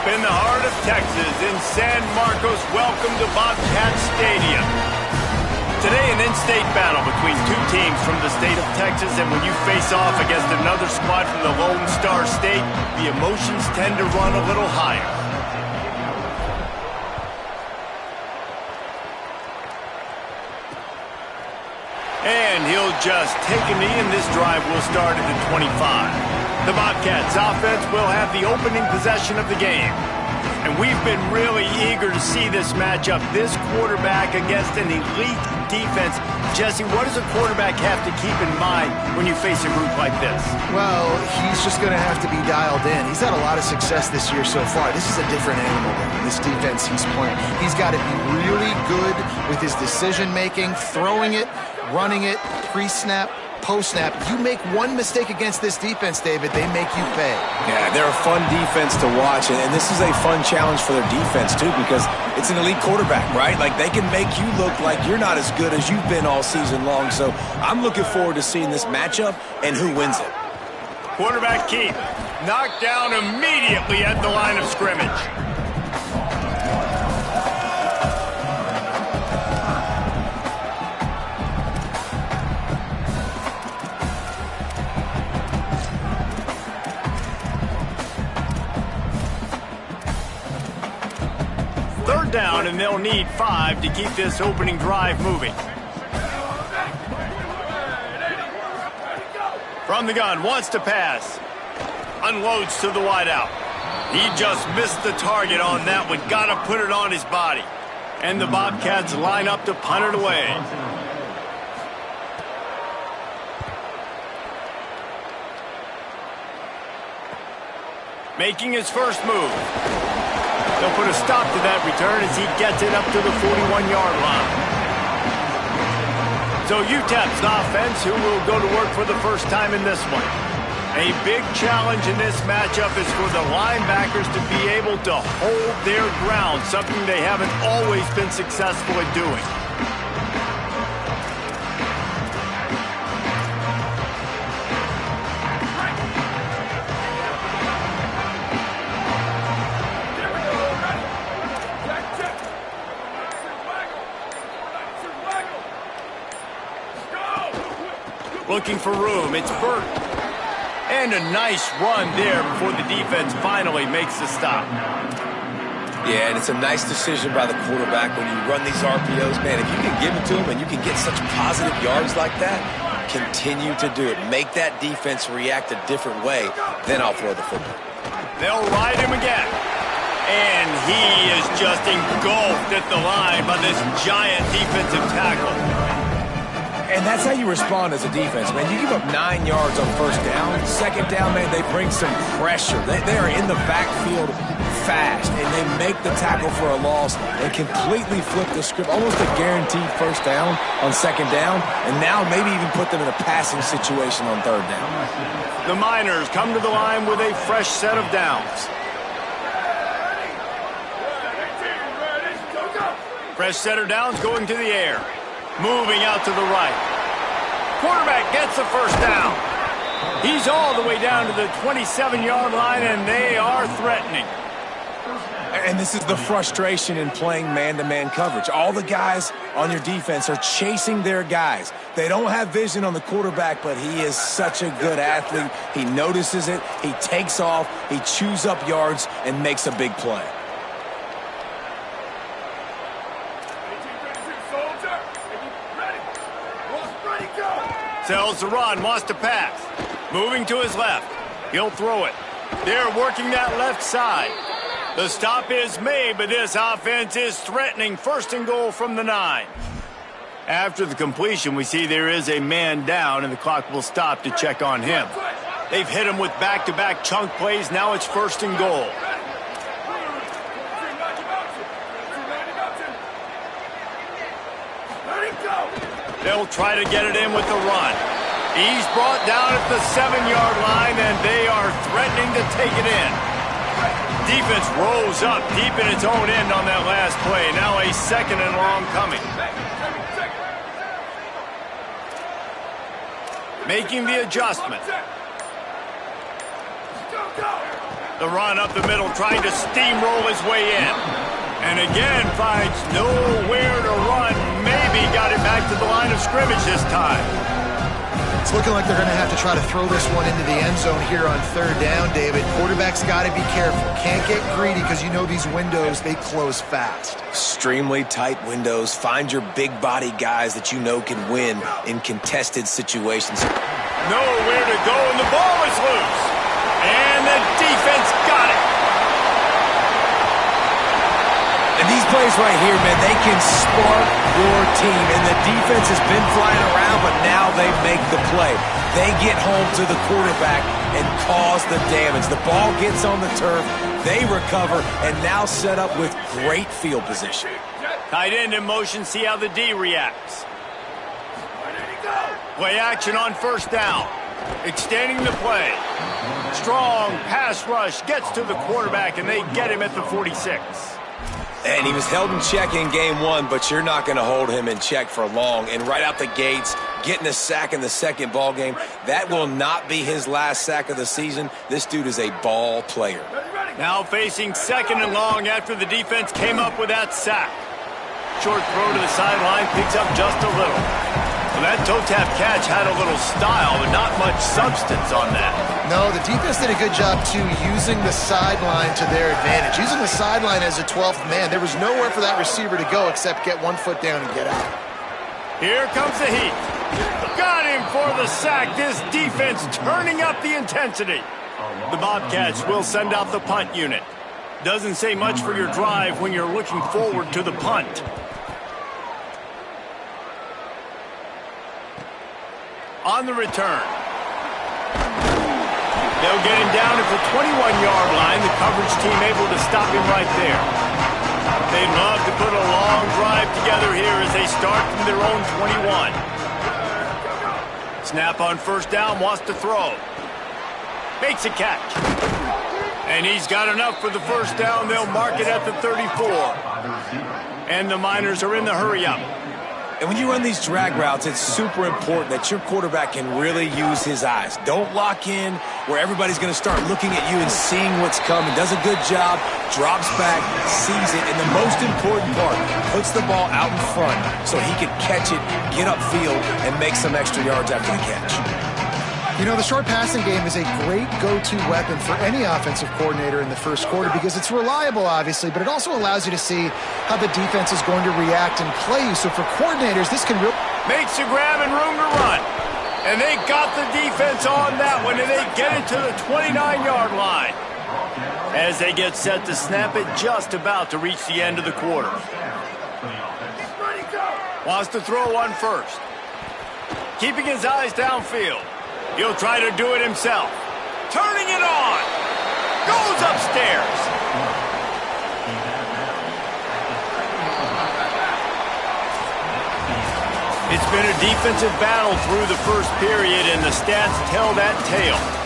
in the heart of Texas in San Marcos. Welcome to Bobcat Stadium. Today, an in-state battle between two teams from the state of Texas, and when you face off against another squad from the Lone Star State, the emotions tend to run a little higher. And he'll just take a knee, and this drive will start at the 25. The Bobcats offense will have the opening possession of the game. And we've been really eager to see this matchup, this quarterback against an elite defense. Jesse, what does a quarterback have to keep in mind when you face a group like this? Well, he's just going to have to be dialed in. He's had a lot of success this year so far. This is a different animal than this defense he's playing. He's got to be really good with his decision-making, throwing it, running it, pre-snap, post-snap. You make one mistake against this defense, David, they make you pay. Yeah, they're a fun defense to watch, and this is a fun challenge for their defense, too, because it's an elite quarterback, right? Like, they can make you look like you're not as good as you've been all season long, so I'm looking forward to seeing this matchup and who wins it. Quarterback keep, knocked down immediately at the line of scrimmage. Down, and they'll need 5 to keep this opening drive moving. From the gun, wants to pass. Unloads to the wideout. He just missed the target on that one. Got to put it on his body. And the Bobcats line up to punt it away. Making his first move. They'll put a stop to that return as he gets it up to the 41-yard line. So UTEP's offense, who will go to work for the first time in this one. A big challenge in this matchup is for the linebackers to be able to hold their ground, something they haven't always been successful at doing. Looking for room, it's Burt. And a nice run there before the defense finally makes the stop. Yeah, and it's a nice decision by the quarterback when you run these RPOs. Man, if you can give it to him and you can get such positive yards like that, continue to do it. Make that defense react a different way, then I'll throw the football. They'll ride him again. And he is just engulfed at the line by this giant defensive tackle. And that's how you respond as a defense, man. You give up 9 yards on first down. Second down, man, they bring some pressure. They are in the backfield fast, and they make the tackle for a loss and completely flip the script. Almost a guaranteed first down on second down, and now maybe even put them in a passing situation on third down. The Miners come to the line with a fresh set of downs. Fresh set of downs going to the air. Moving out to the right. Quarterback gets the first down. He's all the way down to the 27-yard line, and they are threatening. And this is the frustration in playing man-to-man coverage. All the guys on your defense are chasing their guys. They don't have vision on the quarterback, but he is such a good athlete. He notices it, he takes off, he chews up yards, and makes a big play. Sells the run, wants to pass. Moving to his left. He'll throw it. They're working that left side. The stop is made, but this offense is threatening. First and goal from the 9. After the completion, we see there is a man down, and the clock will stop to check on him. They've hit him with back-to-back chunk plays. Now it's first and goal. They'll try to get it in with the run. He's brought down at the 7-yard line, and they are threatening to take it in. Defense rolls up deep in its own end on that last play. Now a second and long coming. Making the adjustment. The run up the middle, trying to steamroll his way in. And again, finds nowhere to run. Maybe got it back to the line of scrimmage this time. It's looking like they're going to have to try to throw this one into the end zone here on third down, David. Quarterback's got to be careful. Can't get greedy because you know these windows, they close fast. Extremely tight windows. Find your big body guys that you know can win in contested situations. Nowhere to go, and the ball is loose. And the defense got it. And these plays right here, man, they can spark your team. And the defense has been flying around, but now they make the play. They get home to the quarterback and cause the damage. The ball gets on the turf, they recover, and now set up with great field position. Tight end in motion, see how the D reacts. Play action on first down. Extending the play. Strong pass rush gets to the quarterback, and they get him at the 46. And he was held in check in game one, but you're not going to hold him in check for long. And right out the gates, getting a sack in the second ball game, that will not be his last sack of the season. This dude is a ball player. Now facing second and long after the defense came up with that sack. Short throw to the sideline, picks up just a little. Well, that toe tap catch had a little style, but not much substance on that. No, the defense did a good job, too, using the sideline to their advantage. Using the sideline as a 12th man. There was nowhere for that receiver to go except get one foot down and get out. Here comes the heat. Got him for the sack. This defense turning up the intensity. The Bobcats will send out the punt unit. Doesn't say much for your drive when you're looking forward to the punt. On the return. They'll get him down at the 21-yard line. The coverage team able to stop him right there. They'd love to put a long drive together here as they start from their own 21. Snap on first down, wants to throw. Makes a catch. And he's got enough for the first down. They'll mark it at the 34. And the Miners are in the hurry-up. And when you run these drag routes, it's super important that your quarterback can really use his eyes. Don't lock in where everybody's going to start looking at you and seeing what's coming. Does a good job, drops back, sees it, and the most important part, puts the ball out in front so he can catch it, get upfield, and make some extra yards after the catch. You know, the short passing game is a great go-to weapon for any offensive coordinator in the first quarter because it's reliable, obviously, but it also allows you to see how the defense is going to react and play you. So for coordinators, this can really... Makes a grab and room to run. And they got the defense on that one, and they get it to the 29-yard line. As they get set to snap it, just about to reach the end of the quarter. Wants to throw on first. Keeping his eyes downfield. He'll try to do it himself. Turning it on. Goes upstairs. It's been a defensive battle through the first period, and the stats tell that tale.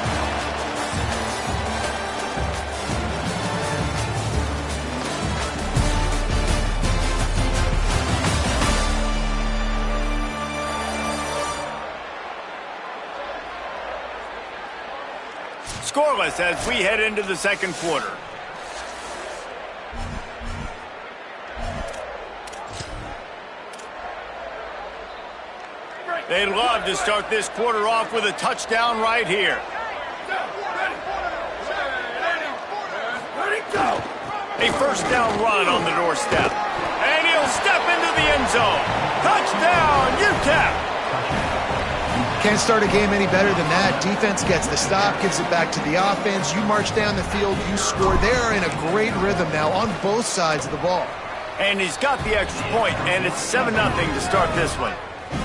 Scoreless as we head into the second quarter. They'd love to start this quarter off with a touchdown right here. A first down run on the doorstep. And he'll step into the end zone. Touchdown, UTEP! Can't start a game any better than that. Defense gets the stop, gives it back to the offense. You march down the field, you score. They're in a great rhythm now on both sides of the ball. And he's got the extra point, and it's 7-0 to start this one.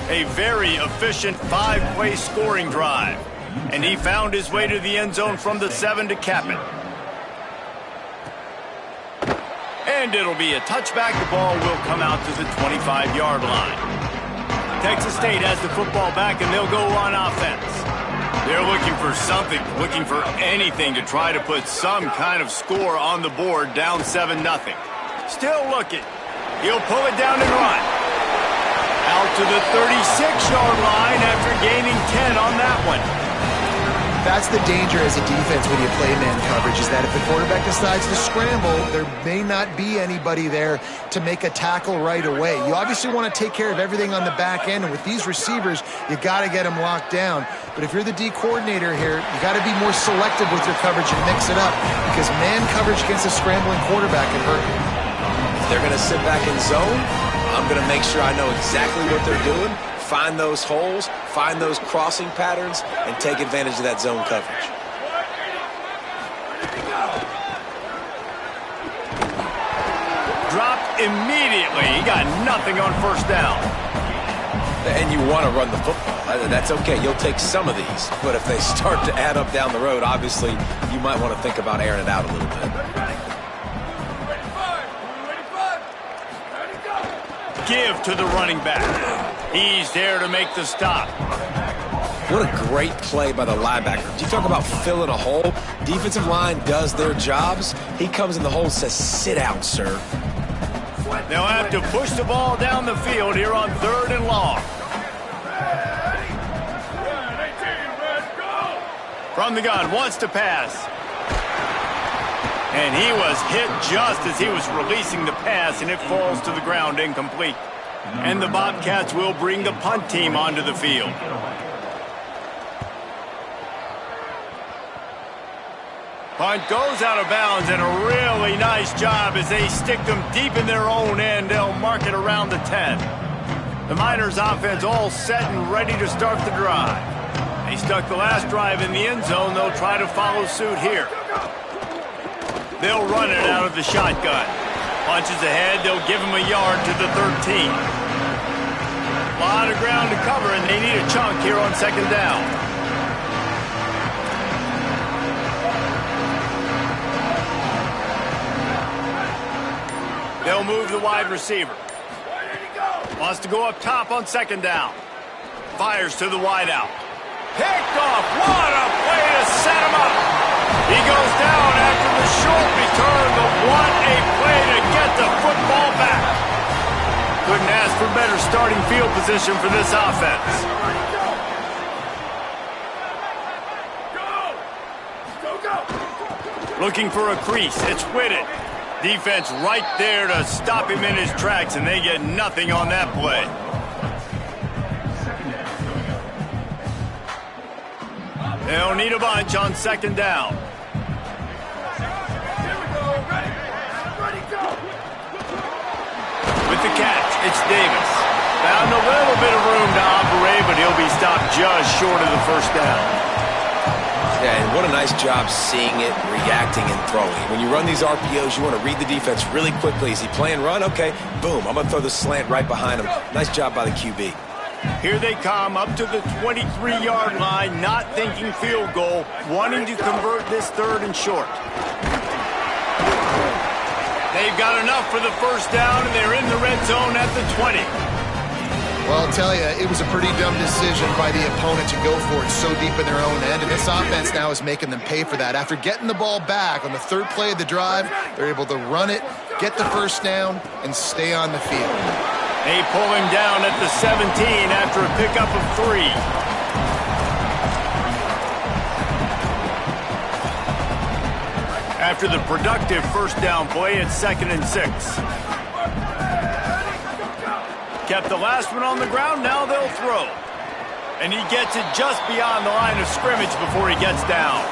A very efficient 5-play scoring drive. And he found his way to the end zone from the 7 to cap it. And it'll be a touchback. The ball will come out to the 25-yard line. Texas State has the football back, and they'll go on offense. They're looking for something, looking for anything to try to put some kind of score on the board, down 7-0. Still looking. He'll pull it down and run. Out to the 36-yard line after gaining 10 on that one. That's the danger as a defense when you play man coverage, is that if the quarterback decides to scramble, there may not be anybody there to make a tackle right away. You obviously want to take care of everything on the back end, and with these receivers, you got to get them locked down. But if you're the D coordinator here, you got to be more selective with your coverage and mix it up, because man coverage against a scrambling quarterback can hurt you. If they're going to sit back in zone, I'm going to make sure I know exactly what they're doing, find those holes, find those crossing patterns, and take advantage of that zone coverage. Dropped immediately. He got nothing on first down. And you want to run the football. That's okay. You'll take some of these. But if they start to add up down the road, obviously, you might want to think about airing it out a little bit. Give to the running back. He's there to make the stop. What a great play by the linebacker. You talk about filling a hole. Defensive line does their jobs. He comes in the hole and says, sit out, sir. They'll have to push the ball down the field here on 3rd and long. From the gun, wants to pass. And he was hit just as he was releasing the pass, and it falls to the ground incomplete. And the Bobcats will bring the punt team onto the field. Punt goes out of bounds, and a really nice job as they stick them deep in their own end. They'll mark it around the 10. The Miners offense all set and ready to start the drive. They stuck the last drive in the end zone. They'll try to follow suit here. They'll run it out of the shotgun. Punches ahead, they'll give him a yard to the 13. A lot of ground to cover, and they need a chunk here on 2nd down. They'll move the wide receiver. Wants to go up top on 2nd down. Fires to the wideout. Picked off. What a play to set him up. He goes down after the short return, but what a play to get the football back. Couldn't ask for better starting field position for this offense. Looking for a crease. It's Whitted. Defense right there to stop him in his tracks, and they get nothing on that play. They'll need a bunch on 2nd down. With the catch, it's Davis. Found a little bit of room to operate, but he'll be stopped just short of the 1st down. Yeah, and what a nice job seeing it, reacting, and throwing. When you run these RPOs, you want to read the defense really quickly. Is he playing run? Okay, boom, I'm going to throw the slant right behind him. Nice job by the QB. Here they come up to the 23-yard line, not thinking field goal, wanting to convert this 3rd and short. They've got enough for the 1st down, and they're in the red zone at the 20. Well, I'll tell you, it was a pretty dumb decision by the opponent to go for it so deep in their own end, and this offense now is making them pay for that. After getting the ball back on the 3rd play of the drive, they're able to run it, get the 1st down, and stay on the field. They pull him down at the 17 after a pickup of 3. After the productive 1st down play, it's 2nd and 6. Kept the last one on the ground, now they'll throw. And he gets it just beyond the line of scrimmage before he gets down.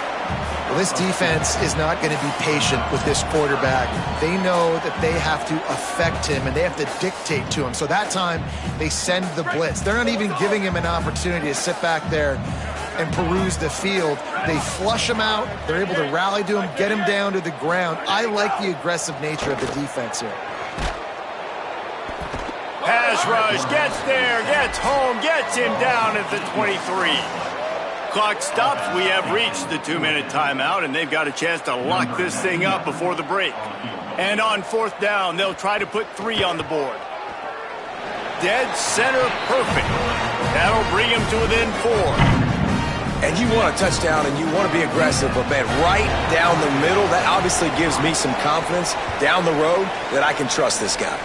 Well, this defense is not going to be patient with this quarterback. They know that they have to affect him and they have to dictate to him. So that time, they send the blitz. They're not even giving him an opportunity to sit back there and peruse the field. They flush him out. They're able to rally to him, get him down to the ground. I like the aggressive nature of the defense here. Pass rush, gets there, gets home, gets him down at the 23. Clock stops. We have reached the 2-minute timeout, and they've got a chance to lock this thing up before the break. And on 4th down, they'll try to put 3 on the board. Dead center perfect. That'll bring him to within 4. And you want a touchdown and you want to be aggressive, but man, right down the middle, that obviously gives me some confidence down the road that I can trust this guy.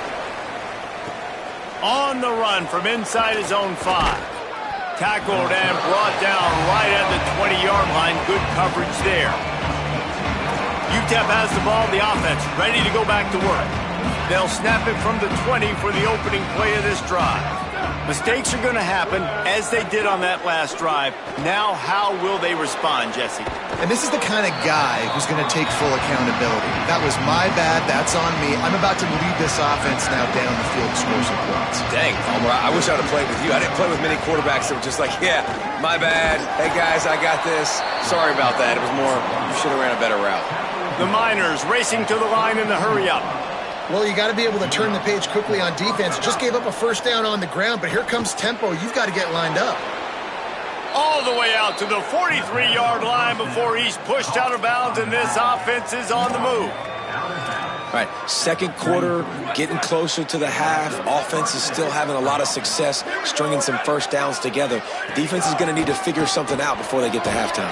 On the run from inside his own 5. Tackled and brought down right at the 20-yard line. Good coverage there. UTEP has the ball, the offense, ready to go back to work. They'll snap it from the 20 for the opening play of this drive. Mistakes are going to happen, as they did on that last drive. Now, how will they respond, Jesse? And this is the kind of guy who's going to take full accountability. That was my bad. That's on me. I'm about to lead this offense now down the field to score some points. Dang, Palmer, I wish I would have played with you. I didn't play with many quarterbacks that were just like, yeah, my bad. Hey, guys, I got this. Sorry about that. It was more, you should have ran a better route. The Miners racing to the line in the hurry-up. Well, you got to be able to turn the page quickly on defense. Just gave up a first down on the ground, but here comes tempo. You've got to get lined up. All the way out to the 43-yard line before he's pushed out of bounds, and this offense is on the move. All right, second quarter, getting closer to the half. Offense is still having a lot of success stringing some first downs together. Defense is going to need to figure something out before they get to halftime.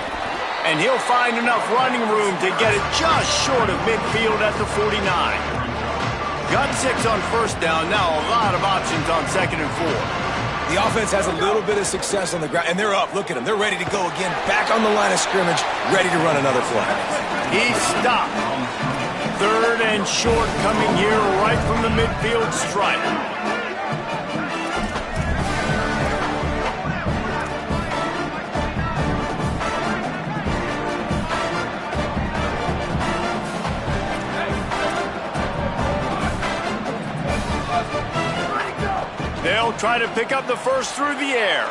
And he'll find enough running room to get it just short of midfield at the 49. Got 6 on first down. Now a lot of options on 2nd and 4. The offense has a little bit of success on the ground, and they're up. Look at them. They're ready to go again. Back on the line of scrimmage, ready to run another play. He's stopped. 3rd and short coming here right from the midfield stripe. They'll try to pick up the first through the air.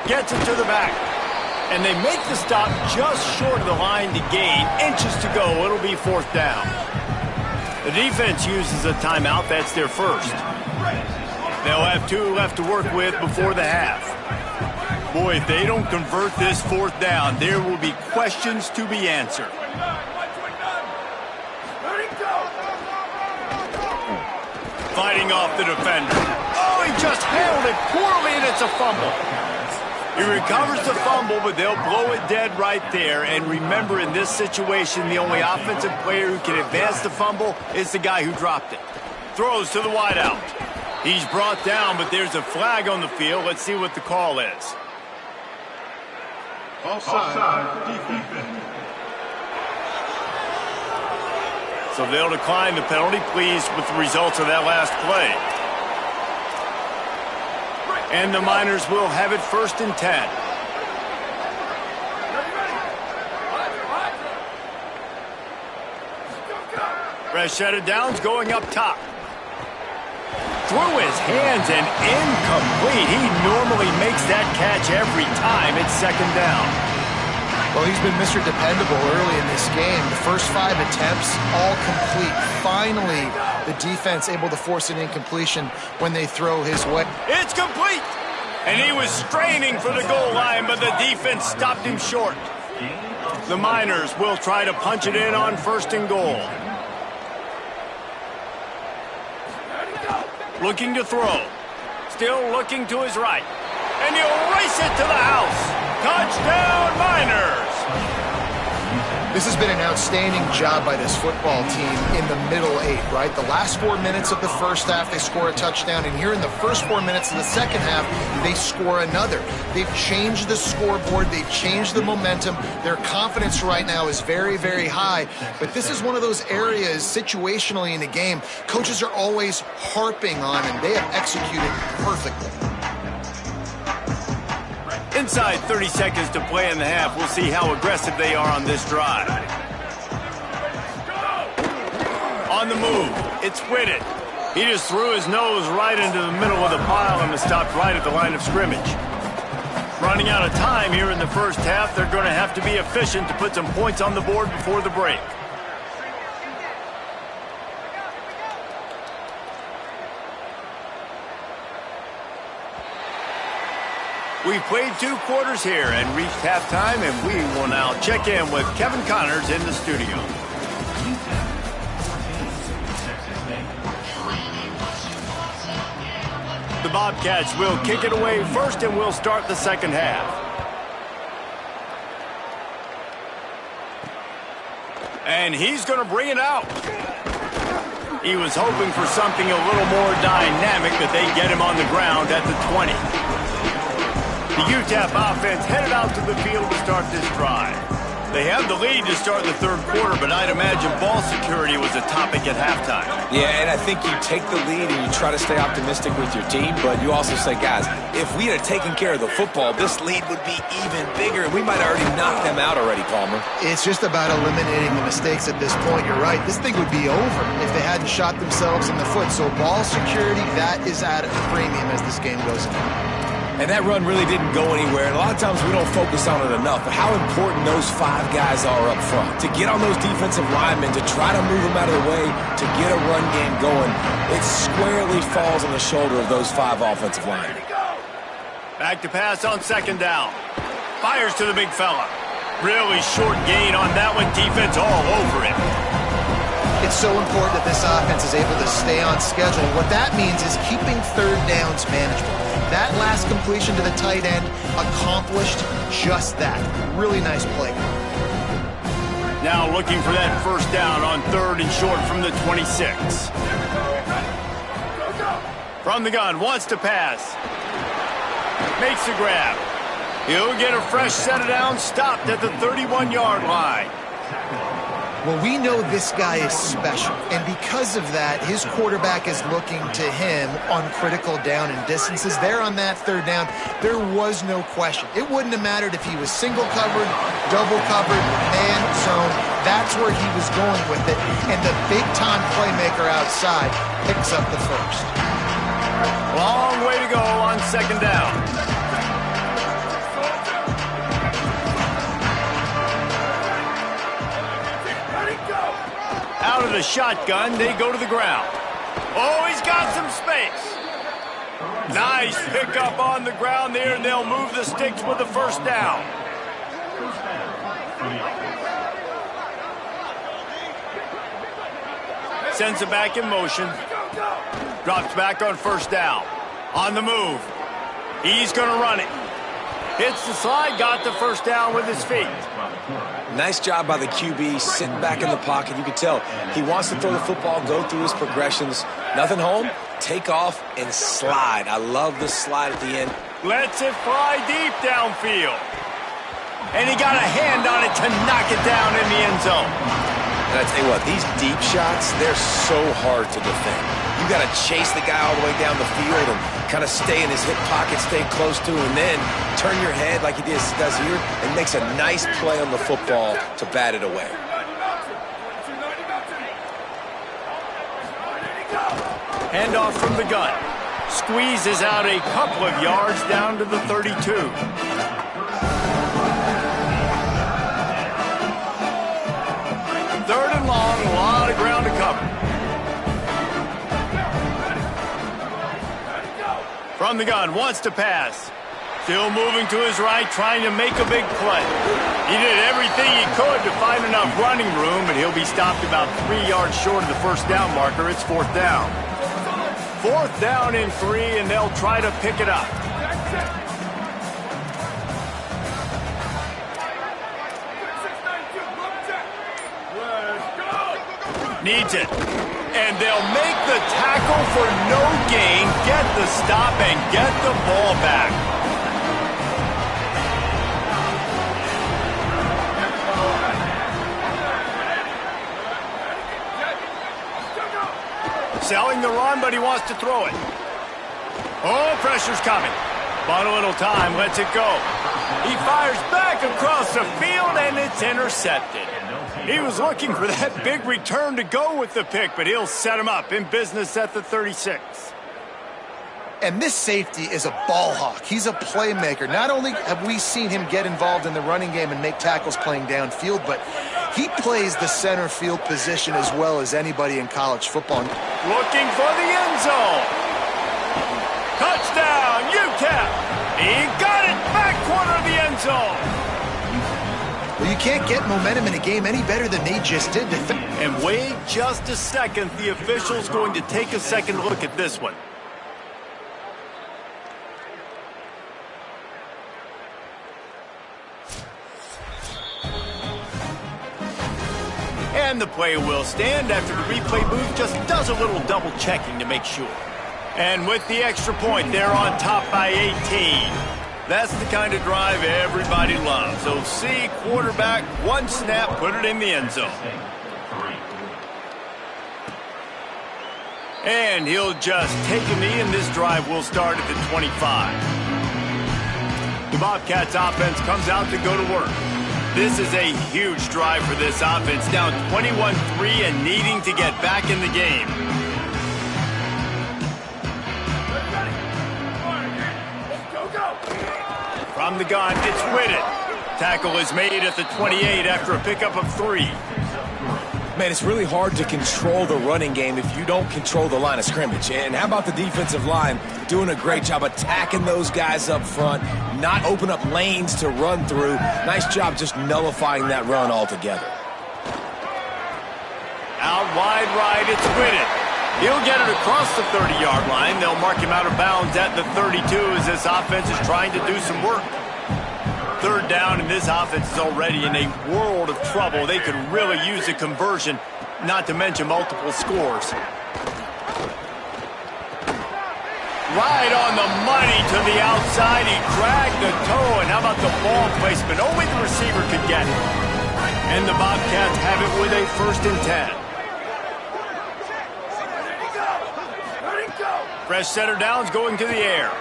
Gets it to the back. And they make the stop just short of the line to gain. Inches to go. It'll be 4th down. The defense uses a timeout. That's their first. They'll have 2 left to work with before the half. Boy, if they don't convert this 4th down, there will be questions to be answered. Fighting off the defender. Oh, he just handled it poorly, and it's a fumble. He recovers the fumble, but they'll blow it dead right there. And remember, in this situation, the only offensive player who can advance the fumble is the guy who dropped it. Throws to the wideout. He's brought down, but there's a flag on the field. Let's see what the call is. Offside, defense. So they'll decline the penalty, pleased with the results of that last play. And the Miners will have it 1st and 10. Fresh set of downs going up top. Through his hands and incomplete. He normally makes that catch every time. It's 2nd down. Well, he's been Mr. Dependable early in this game. The first 5 attempts, all complete. Finally, the defense able to force an incompletion when they throw his way. It's complete! And he was straining for the goal line, but the defense stopped him short. The Miners will try to punch it in on 1st and goal. Looking to throw. Still looking to his right. And he'll race it to the house. Touchdown, Miners! This has been an outstanding job by this football team in the middle 8, right? The last 4 minutes of the first half, they score a touchdown, and here in the first 4 minutes of the second half, they score another. They've changed the scoreboard. They've changed the momentum. Their confidence right now is very, very high, but this is one of those areas situationally in the game coaches are always harping on, and they have executed perfectly. Inside 30 seconds to play in the half. We'll see how aggressive they are on this drive. On the move, it's Whitted. He just threw his nose right into the middle of the pile and was stopped right at the line of scrimmage. Running out of time here in the first half, they're going to have to be efficient to put some points on the board before the break. We've played 2 quarters here and reached halftime, and we will now check in with Kevin Connors in the studio. The Bobcats will kick it away first, and we'll start the second half. And he's going to bring it out. He was hoping for something a little more dynamic, but they get him on the ground at the 20. The UTEP offense headed out to the field to start this drive. They have the lead to start the third quarter, but I'd imagine ball security was a topic at halftime. Yeah, and I think you take the lead and you try to stay optimistic with your team, but you also say, guys, if we had taken care of the football, this lead would be even bigger, and we might have already knocked them out already, Palmer. It's just about eliminating the mistakes at this point. You're right. This thing would be over if they hadn't shot themselves in the foot. So ball security, that is at a premium as this game goes on. And that run really didn't go anywhere. And a lot of times we don't focus on it enough. But how important those 5 guys are up front. To get on those defensive linemen, to try to move them out of the way, to get a run game going, it squarely falls on the shoulder of those 5 offensive linemen. Back to pass on second down. Fires to the big fella. Really short gain on that one. Defense all over it. It's so important that this offense is able to stay on schedule. What that means is keeping third downs manageable. That last completion to the tight end accomplished just that. Really nice play. Now looking for that first down on third and short from the 26. From the gun, wants to pass. Makes the grab. He'll get a fresh set of downs, stopped at the 31-yard line. Well, we know this guy is special, and because of that, his quarterback is looking to him on critical down and distances. There on that third down, there was no question. It wouldn't have mattered if he was single covered, double covered, man zone. That's where he was going with it, and the big-time playmaker outside picks up the first. Long way to go on second down. Out of the shotgun, they go to the ground. Oh, he's got some space. Nice pickup on the ground there, and they'll move the sticks with the first down. Sends it back in motion. Drops back on first down. On the move. He's going to run it. Hits the slide, got the first down with his feet. Nice job by the QB, sitting back in the pocket. You can tell he wants to throw the football, go through his progressions. Nothing home, take off and slide. I love the slide at the end. Lets it fly deep downfield. And he got a hand on it to knock it down in the end zone. And I tell you what, these deep shots, they're so hard to defend. You got to chase the guy all the way down the field and kind of stay in his hip pocket, stay close to him, and then turn your head like he does here and makes a nice play on the football to bat it away. Handoff from the gun. Squeezes out a couple of yards down to the 32. Third and long, a lot of ground to cover. From the gun, wants to pass. Still moving to his right, trying to make a big play. He did everything he could to find enough running room, but he'll be stopped about 3 yards short of the first down marker. It's fourth down. Fourth down and 3, and they'll try to pick it up. Needs it. And they'll make the tackle for no gain, get the stop, and get the ball back. Selling the run, but he wants to throw it. Oh, pressure's coming. Bought a little time, lets it go. He fires back across the field, and it's intercepted. He was looking for that big return to go with the pick, but he'll set him up in business at the 36. And this safety is a ball hawk. He's a playmaker. Not only have we seen him get involved in the running game and make tackles playing downfield, but he plays the center field position as well as anybody in college football. Looking for the end zone. Touchdown, UTEP. He got it back corner of the end zone. Well, you can't get momentum in a game any better than they just did. And wait just a second. The official's going to take a second look at this one. And the play will stand after the replay booth just does a little double checking to make sure. And with the extra point, they're on top by 18. That's the kind of drive everybody loves. So see quarterback, one snap, put it in the end zone. And he'll just take a knee, and this drive will start at the 25. The Bobcats offense comes out to go to work. This is a huge drive for this offense, down 21-3 and needing to get back in the game. From the gun, it's Whitted. Tackle is made at the 28 after a pickup of 3. Man, it's really hard to control the running game if you don't control the line of scrimmage. And how about the defensive line doing a great job attacking those guys up front, not open up lanes to run through. Nice job just nullifying that run altogether. Out wide right, it's Whitted. He'll get it across the 30-yard line. They'll mark him out of bounds at the 32 as this offense is trying to do some work. Third down, and this offense is already in a world of trouble. They could really use a conversion, not to mention multiple scores. Right on the money to the outside. He dragged the toe, and how about the ball placement? Only the receiver could get it. And the Bobcats have it with a 1st and 10. Fresh center downs going to the air.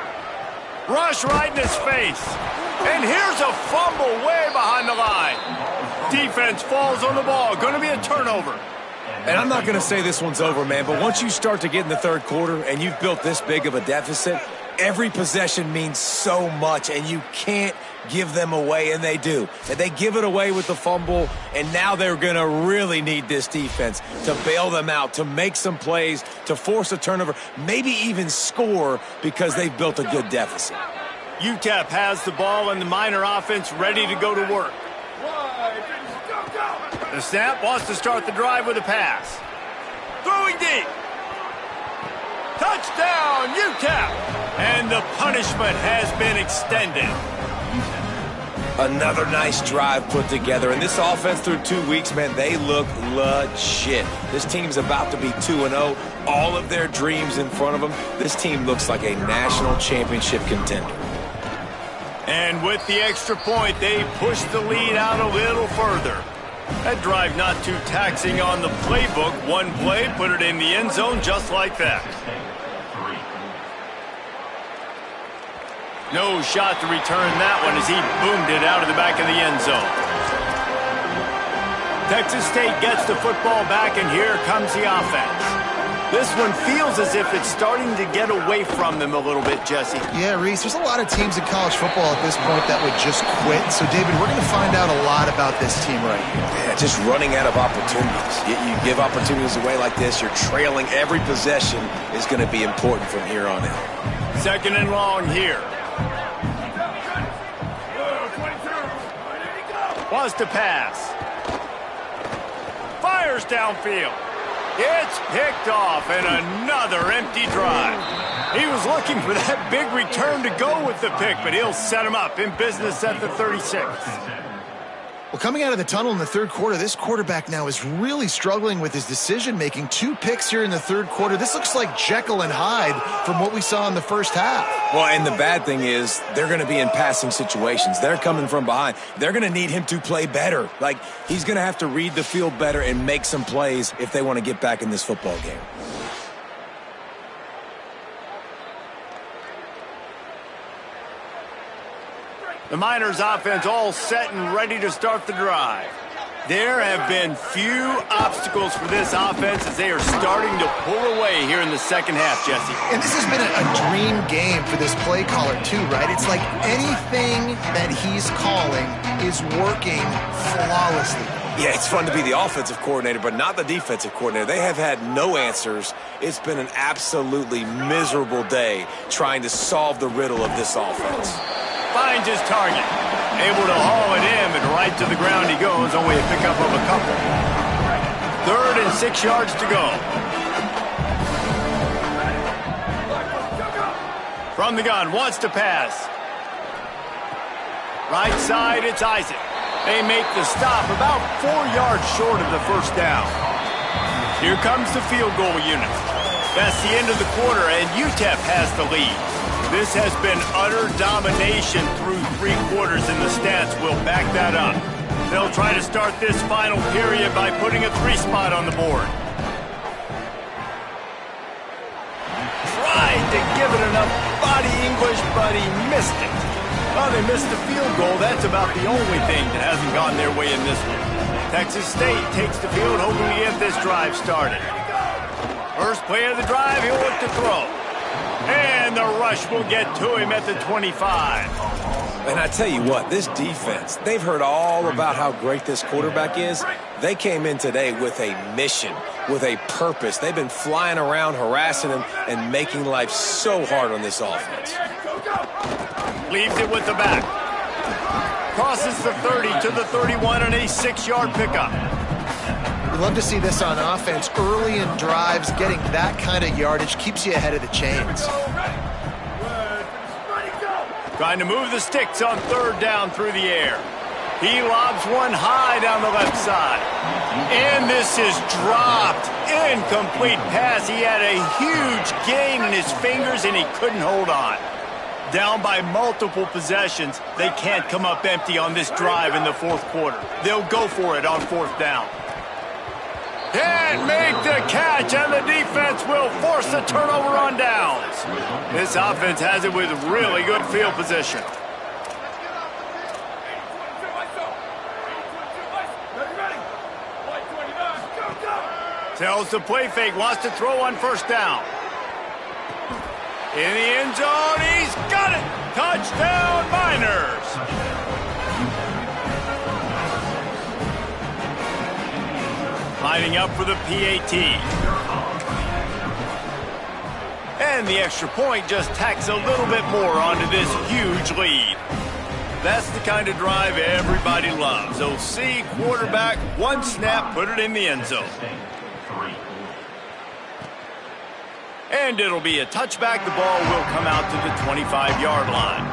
Rush right in his face. And here's a fumble way behind the line. Defense falls on the ball. Going to be a turnover. And I'm not going to say this one's over, man, but once you start to get in the third quarter and you've built this big of a deficit, every possession means so much, and you can't give them away, and they do. And they give it away with the fumble, and now they're going to really need this defense to bail them out, to make some plays, to force a turnover, maybe even score because they've built a good deficit. UTEP has the ball, and the Miner offense ready to go to work. The snap wants to start the drive with a pass. Throwing deep. Touchdown, UTEP! And the punishment has been extended. Another nice drive put together. And this offense through 2 weeks, man, they look legit. This team's about to be 2-0. All of their dreams in front of them. This team looks like a national championship contender. And with the extra point, they push the lead out a little further. That drive not too taxing on the playbook. One play, put it in the end zone just like that. No shot to return that one as he boomed it out of the back of the end zone. Texas State gets the football back, and here comes the offense. This one feels as if it's starting to get away from them a little bit, Jesse. Yeah, Reese, there's a lot of teams in college football at this point that would just quit. So, David, we're going to find out a lot about this team right here. Yeah, just running out of opportunities. You give opportunities away like this, you're trailing. Every possession is going to be important from here on out. 2nd and long here. Wants to pass. Fires downfield. It's picked off, and another empty drive. He was looking for that big return to go with the pick, but he'll set him up in business at the 36. Well, coming out of the tunnel in the third quarter, this quarterback now is really struggling with his decision-making. 2 picks here in the third quarter. This looks like Jekyll and Hyde from what we saw in the first half. Well, and the bad thing is they're going to be in passing situations. They're coming from behind. They're going to need him to play better. Like, he's going to have to read the field better and make some plays if they want to get back in this football game. The Miners offense all set and ready to start the drive. There have been few obstacles for this offense as they are starting to pull away here in the second half, Jesse. And this has been a dream game for this play caller too, right? It's like anything that he's calling is working flawlessly. Yeah, it's fun to be the offensive coordinator, but not the defensive coordinator. They have had no answers. It's been an absolutely miserable day trying to solve the riddle of this offense. Finds his target. Able to haul it in, but right to the ground he goes. Only a pickup of a couple. 3rd and 6 yards to go. From the gun, wants to pass. Right side, it's Isaac. They make the stop about 4 yards short of the first down. Here comes the field goal unit. That's the end of the quarter, and UTEP has the lead. This has been utter domination through 3 quarters, and the stats will back that up. They'll try to start this final period by putting a 3 spot on the board. Tried to give it enough body English, but he missed it. Well, they missed the field goal. That's about the only thing that hasn't gone their way in this one. Texas State takes the field, hoping to get this drive started. First play of the drive, he'll look to throw. And the rush will get to him at the 25. And I tell you what, this defense, they've heard all about how great this quarterback is. They came in today with a mission, with a purpose. They've been flying around, harassing him, and making life so hard on this offense. Leaves it with the back. Crosses the 30 to the 31 on a 6-yard pickup. We love to see this on offense. Early in drives, getting that kind of yardage keeps you ahead of the chains. Trying to move the sticks on 3rd down through the air. He lobs one high down the left side. And this is dropped. Incomplete pass. He had a huge gain in his fingers, and he couldn't hold on. Down by multiple possessions, they can't come up empty on this drive in the 4th quarter. They'll go for it on 4th down. Can't make the catch, and the defense will force the turnover on downs. This offense has it with really good field position. Tells the play fake, wants to throw on 1st down. In the end zone, he's got it! Touchdown, Miners! Lining up for the PAT. And the extra point just tacks a little bit more onto this huge lead. That's the kind of drive everybody loves. OC, quarterback, 1 snap, put it in the end zone. And it'll be a touchback. The ball will come out to the 25-yard line.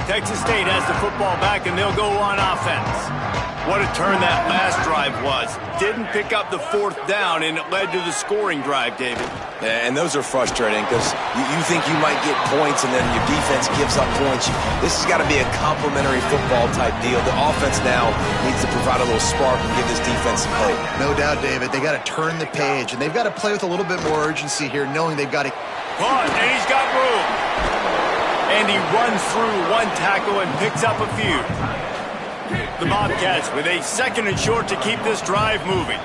Texas State has the football back, and they'll go on offense. What a turn that last drive was. Didn't pick up the 4th down, and it led to the scoring drive, David. Yeah, and those are frustrating because you think you might get points and then your defense gives up points. This has got to be a complementary football type deal. The offense now needs to provide a little spark and give this defense some hope. No doubt, David. They got to turn the page, and they've got to play with a little bit more urgency here, knowing they've got to... And he's got room. And he runs through 1 tackle and picks up a few. The Bobcats with a 2nd and short to keep this drive moving.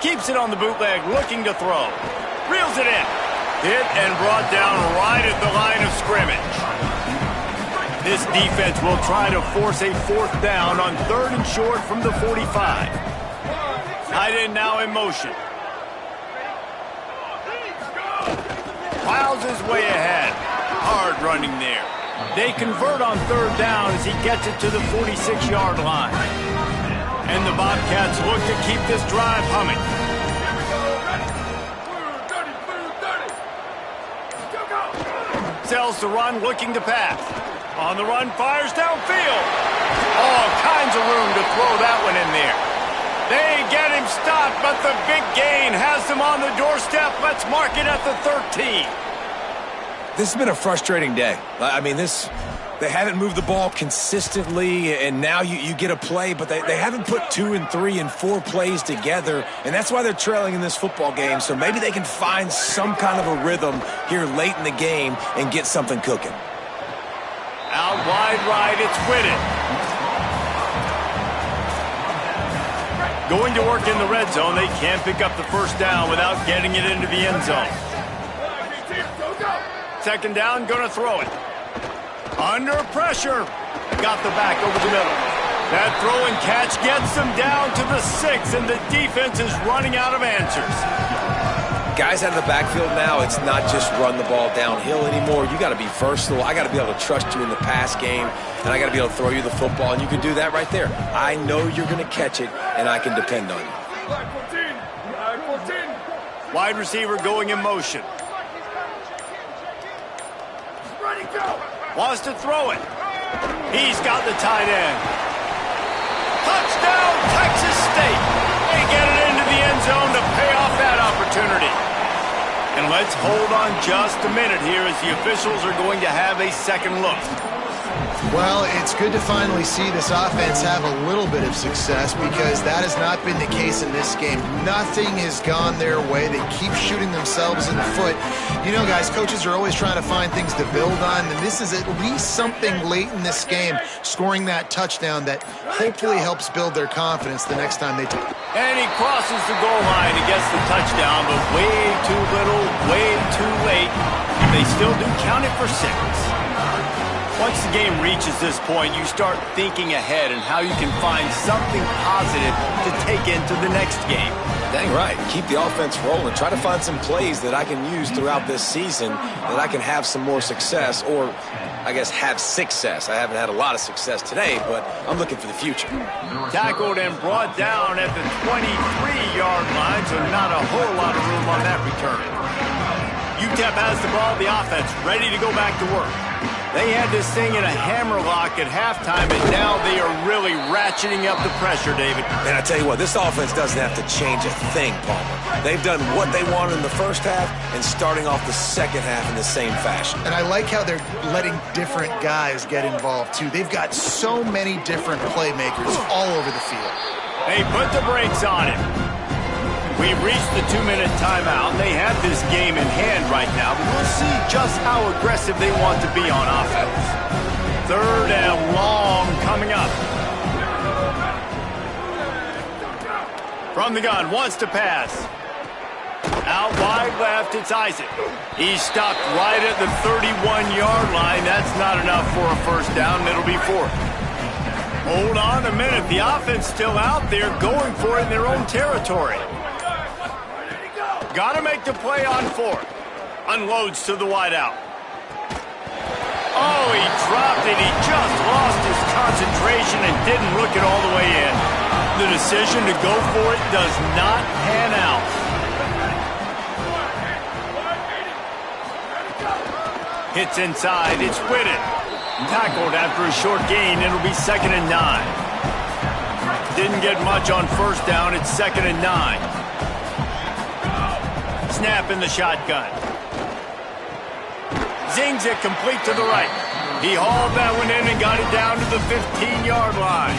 Keeps it on the bootleg, looking to throw. Reels it in. Hit and brought down right at the line of scrimmage. This defense will try to force a 4th down on 3rd and short from the 45. Tight end now in motion. Piles his way ahead. Hard running there. They convert on 3rd down as he gets it to the 46-yard line. And the Bobcats look to keep this drive humming. Sells the run, looking to pass. On the run, fires downfield. All kinds of room to throw that one in there. They get him stopped, but the big gain has them on the doorstep. Let's mark it at the 13. This has been a frustrating day. I mean, they haven't moved the ball consistently, and now you get a play, but they haven't put 2 and 3 and 4 plays together, and that's why they're trailing in this football game. So maybe they can find some kind of a rhythm here late in the game and get something cooking. Out wide right, it's Whitted. Going to work in the red zone. They can't pick up the 1st down without getting it into the end zone. 2nd down, gonna throw it. Under pressure. Got the back over the middle. That throw and catch gets them down to the 6, and the defense is running out of answers. Guys out of the backfield now, it's not just run the ball downhill anymore. You got to be versatile. I got to be able to trust you in the pass game, and I got to be able to throw you the football, and you can do that right there. I know you're going to catch it, and I can depend on you. Wide receiver going in motion. Wants to throw it. He's got the tight end. Touchdown, Texas State. They get it into the end zone to pay off that opportunity. Let's hold on just a minute here as the officials are going to have a second look. Well, it's good to finally see this offense have a little bit of success because that has not been the case in this game. Nothing has gone their way. They keep shooting themselves in the foot. You know, guys, coaches are always trying to find things to build on, and this is at least something late in this game, scoring that touchdown that hopefully helps build their confidence the next time they do. And he crosses the goal line and gets the touchdown, but way too little, way too late. They still do count it for 6. Once the game reaches this point, you start thinking ahead and how you can find something positive to take into the next game. Dang right. Keep the offense rolling. Try to find some plays that I can use throughout this season that I can have some more success, or I guess have success. I haven't had a lot of success today, but I'm looking for the future. Tackled and brought down at the 23-yard line, so not a whole lot of room on that return. UTEP has the ball, the offense ready to go back to work. They had this thing in a hammerlock at halftime, and now they are really ratcheting up the pressure, David. And I tell you what, this offense doesn't have to change a thing, Palmer. They've done what they wanted in the first half and starting off the second half in the same fashion. And I like how they're letting different guys get involved, too. They've got so many different playmakers all over the field. They put the brakes on him. We've reached the 2-minute timeout. They have this game in hand right now, but we'll see just how aggressive they want to be on offense. 3rd and long coming up. From the gun, wants to pass. Out wide left, it's Isaac. He's stopped right at the 31-yard line. That's not enough for a first down. It'll be 4th. Hold on a minute. The offense still out there going for it in their own territory. Got to make the play on 4th. Unloads to the wideout. Oh, he dropped it. He just lost his concentration and didn't look it all the way in. The decision to go for it does not pan out. Hits inside. It's Whitted. Tackled after a short gain. It'll be 2nd and 9. Didn't get much on first down. It's 2nd and 9. Snap in the shotgun. Zings it complete to the right. He hauled that one in and got it down to the 15-yard line.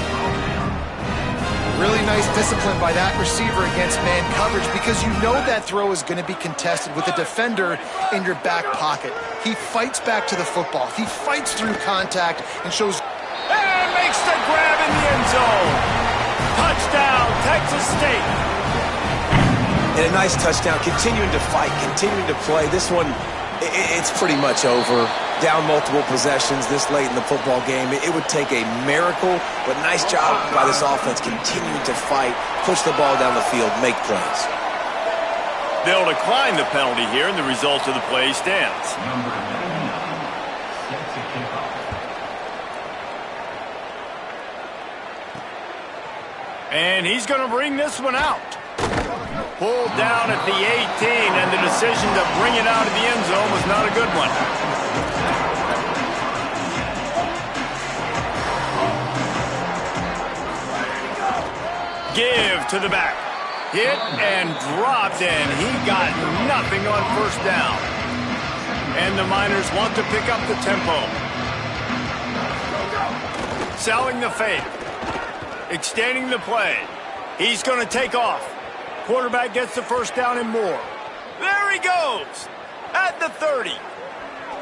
Really nice discipline by that receiver against man coverage because you know that throw is going to be contested with a defender in your back pocket. He fights back to the football. He fights through contact and shows... And makes the grab in the end zone. Touchdown, Texas State. And a nice touchdown, continuing to fight, continuing to play. This one, it's pretty much over. Down multiple possessions this late in the football game. It would take a miracle, but nice job by this offense continuing to fight, push the ball down the field, make plays. They'll decline the penalty here, and the result of the play stands. And he's going to bring this one out. Pulled down at the 18, and the decision to bring it out of the end zone was not a good one. Give to the back. Hit and dropped, and he got nothing on first down. And the Miners want to pick up the tempo. Selling the fake. Extending the play. He's going to take off. Quarterback gets the first down and more. There he goes. At the 30.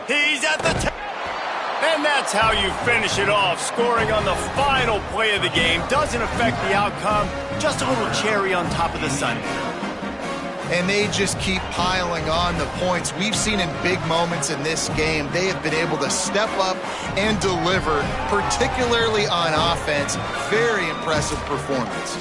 He's at the 10. And that's how you finish it off. Scoring on the final play of the game doesn't affect the outcome. Just a little cherry on top of the sundae. And they just keep piling on the points. We've seen in big moments in this game, they have been able to step up and deliver, particularly on offense. Very impressive performance.